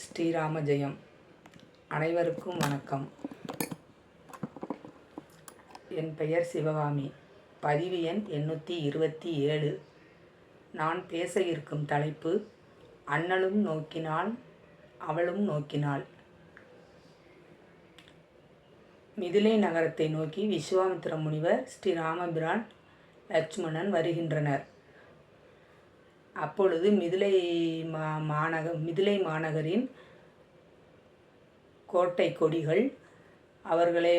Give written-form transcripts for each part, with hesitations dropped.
ஸ்ரீராம ஜெயம். அனைவருக்கும் வணக்கம். என் பெயர் சிவகாமி. பதிவு எண் 827. நான் பேச இருக்கும் தலைப்பு அண்ணலும் நோக்கினாள் அவளும் நோக்கினாள். மிதிலை நகரத்தை நோக்கி விஸ்வாமித்திர முனிவர், ஸ்ரீராமபிரான், லட்சுமணன் வருகின்றனர். அப்பொழுது மிதிலை மாநகரின் கோட்டை கொடிகள் அவர்களை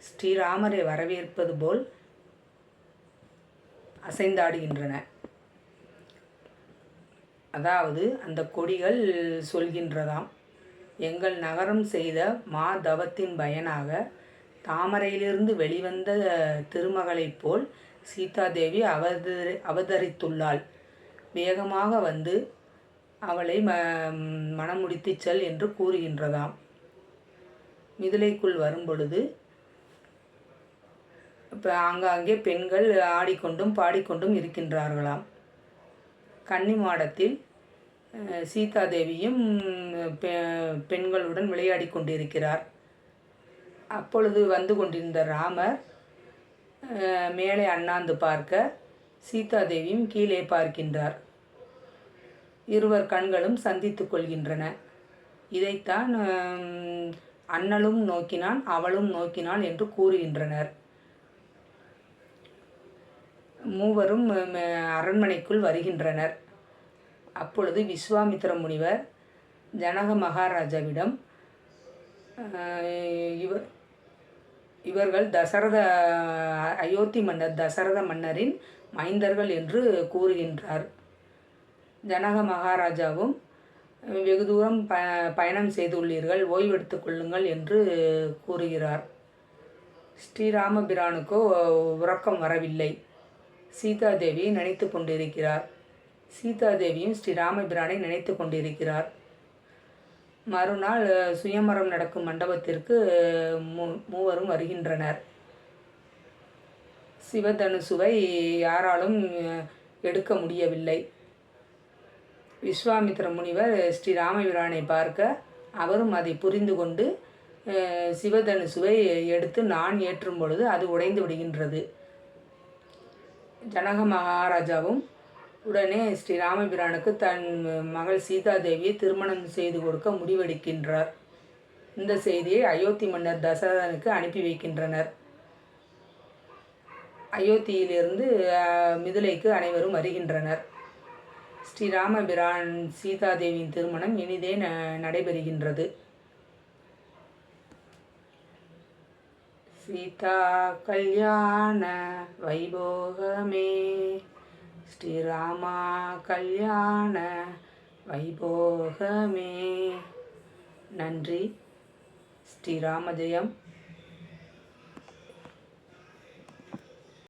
ஸ்ரீராமரை வரவேற்பது போல் அசைந்தாடுகின்றன. அதாவது அந்த கொடிகள் சொல்கின்றதாம், எங்கள் நகரம் செய்த தவத்தின் பயனாக தாமரையிலிருந்து வெளிவந்த திருமகளைப் போல் சீதாதேவி அவதரித்துள்ளாள். வேகமாக வந்து அவளை மணமுடித்துச் செல் என்று கூறுகின்றதாம். மிதிலைக்குள் வரும்பொழுது இப்போ ஆங்காங்கே பெண்கள் ஆடிக்கொண்டும் பாடிக்கொண்டும் இருக்கின்றார்களாம். கன்னி மாடத்தில் சீதாதேவியும் பெண்களுடன் விளையாடி கொண்டிருக்கிறார். அப்பொழுது வந்து கொண்டிருந்த ராமர் மேலே அண்ணாந்து பார்க்க சீதாதேவியும் கீழே பார்க்கின்றார். இருவர் கண்களும் சந்தித்து கொள்கின்றன. இதைத்தான் அண்ணலும் நோக்கினான் அவளும் நோக்கினாள் என்று கூறுகின்றனர். மூவரும் அரண்மனைக்குள் வருகின்றனர். அப்பொழுது விஸ்வாமித்திர முனிவர் ஜனக மகாராஜாவிடம், இவர்கள் அயோத்தி மன்னர் தசரத மன்னரின் மைந்தர்கள் என்று கூறுகின்றார். ஜனக மகாராஜாவும், வெகு தூரம் பயணம் செய்துள்ளீர்கள், ஓய்வெடுத்துக் கொள்ளுங்கள் என்று கூறுகிறார். ஸ்ரீராமபிரானுக்கோ உறக்கம் வரவில்லை. சீதாதேவியை நினைத்து கொண்டிருக்கிறார். சீதாதேவியும் ஸ்ரீராமபிரானை நினைத்து கொண்டிருக்கிறார். மறுநாள் சுயமரம் நடக்கும் மண்டபத்திற்கு மூவரும் வருகின்றனர். சிவதனுசுவை யாராலும் எடுக்க முடியவில்லை. விஸ்வாமித்திர முனிவர் ஸ்ரீராமபிரானை பார்க்க அவரும் அதை புரிந்து கொண்டு சிவதனுசுவை எடுத்து நான் ஏற்றும் பொழுது அது உடைந்து விடுகின்றது. ஜனக மகாராஜாவும் உடனே ஸ்ரீராமபிரானுக்கு தன் மகள் சீதாதேவியை திருமணம் செய்து கொடுக்க முடிவெடுக்கின்றார். இந்த செய்தியை அயோத்தி மன்னர் தசரதனுக்கு அனுப்பி வைக்கின்றனர். அயோத்தியிலிருந்து மிதிலைக்கு அனைவரும் வருகின்றனர். ஸ்ரீராமபிரான் சீதாதேவியின் திருமணம் இனிதே நடைபெறுகின்றது. சீதா கல்யாண வைபோகமே, ஸ்ரீராமா கல்யாண வைபோகமே. நன்றி. ஸ்ரீராம ஜெயம்.